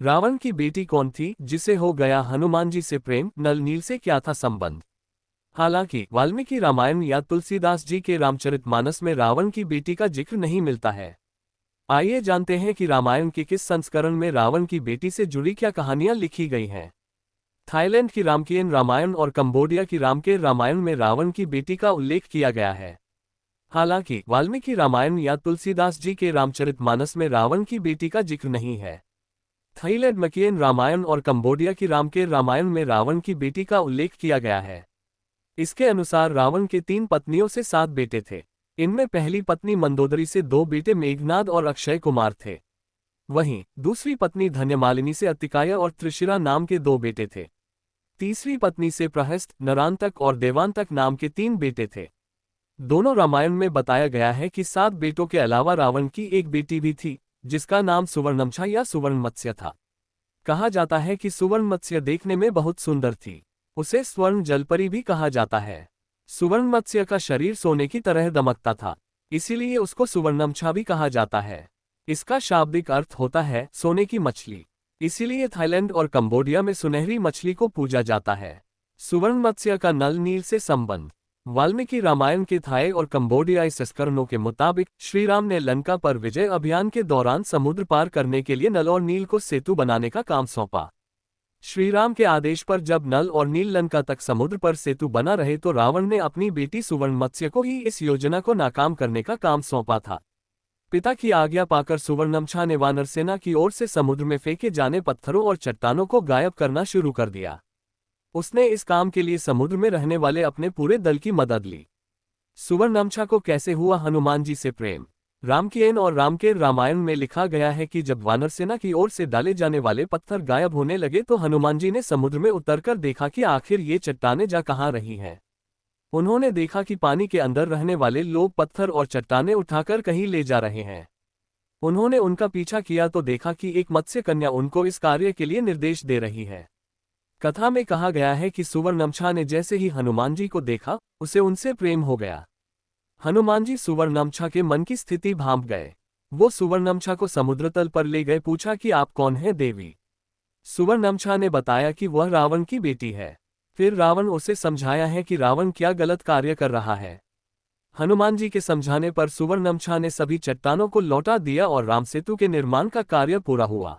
रावण की बेटी कौन थी जिसे हो गया हनुमान जी से प्रेम, नल नील से क्या था संबंध। हालांकि वाल्मीकि रामायण या तुलसीदास जी के रामचरितमानस में रावण की बेटी का जिक्र नहीं मिलता है। आइए जानते हैं कि रामायण के किस संस्करण में रावण की बेटी से जुड़ी क्या कहानियां लिखी गई हैं। थाईलैंड की रामकीन रामायण और कंबोडिया की रामकेर रामायण में रावण की बेटी का उल्लेख किया गया है। हालांकि वाल्मीकि रामायण या तुलसीदास जी के रामचरितमानस में रावण की बेटी का जिक्र नहीं है। थाईलैंड मकियन रामायण और कंबोडिया की रामकेर रामायण में रावण की बेटी का उल्लेख किया गया है। इसके अनुसार रावण के 3 पत्नियों से 7 बेटे थे। इनमें पहली पत्नी मंदोदरी से 2 बेटे मेघनाद और अक्षय कुमार थे। वहीं दूसरी पत्नी धन्यमालिनी से अतिकाय और त्रिशिरा नाम के 2 बेटे थे। तीसरी पत्नी से प्रहस्त, नरांतक और देवांतक नाम के 3 बेटे थे। दोनों रामायण में बताया गया है कि 7 बेटों के अलावा रावण की एक बेटी भी थी, जिसका नाम सुवर्णमछा या सुवर्णमत्स्य था। कहा जाता है कि सुवर्णमत्स्य देखने में बहुत सुंदर थी। उसे स्वर्ण जलपरी भी कहा जाता है। सुवर्णमत्स्य का शरीर सोने की तरह दमकता था, इसीलिए उसको सुवर्णमछा भी कहा जाता है। इसका शाब्दिक अर्थ होता है सोने की मछली। इसीलिए थाईलैंड और कंबोडिया में सुनहरी मछली को पूजा जाता है। सुवर्णमत्स्य का नल नील से संबंध। वाल्मीकि रामायण के थाई और कंबोडियाई संस्करणों के मुताबिक श्रीराम ने लंका पर विजय अभियान के दौरान समुद्र पार करने के लिए नल और नील को सेतु बनाने का काम सौंपा। श्रीराम के आदेश पर जब नल और नील लंका तक समुद्र पर सेतु बना रहे तो रावण ने अपनी बेटी सुवर्णमत्स्य को ही इस योजना को नाकाम करने का काम सौंपा था। पिता की आज्ञा पाकर सुवर्णमछा ने वानर सेना की ओर से समुद्र में फेंके जाने पत्थरों और चट्टानों को गायब करना शुरू कर दिया। उसने इस काम के लिए समुद्र में रहने वाले अपने पूरे दल की मदद ली। सुवर्णमछा को कैसे हुआ हनुमान जी से प्रेम। रामकीन और रामकेर रामायण में लिखा गया है कि जब वानर सेना की ओर से डाले जाने वाले पत्थर गायब होने लगे तो हनुमान जी ने समुद्र में उतरकर देखा कि आखिर ये चट्टानें जा कहाँ रही हैं। उन्होंने देखा कि पानी के अंदर रहने वाले लोग पत्थर और चट्टानें उठाकर कहीं ले जा रहे हैं। उन्होंने उनका पीछा किया तो देखा कि एक मत्स्य कन्या उनको इस कार्य के लिए निर्देश दे रही है। कथा में कहा गया है कि सुवर्णमछा ने जैसे ही हनुमान जी को देखा, उसे उनसे प्रेम हो गया। हनुमान जी सुवर्णमछा के मन की स्थिति भांप गए। वो सुवर्णमछा को समुद्र तल पर ले गए, पूछा कि आप कौन हैं देवी। सुवर्णमछा ने बताया कि वह रावण की बेटी है। फिर रावण उसे समझाया है कि रावण क्या गलत कार्य कर रहा है। हनुमान जी के समझाने पर सुवर्णमछा ने सभी चट्टानों को लौटा दिया और रामसेतु के निर्माण का कार्य पूरा हुआ।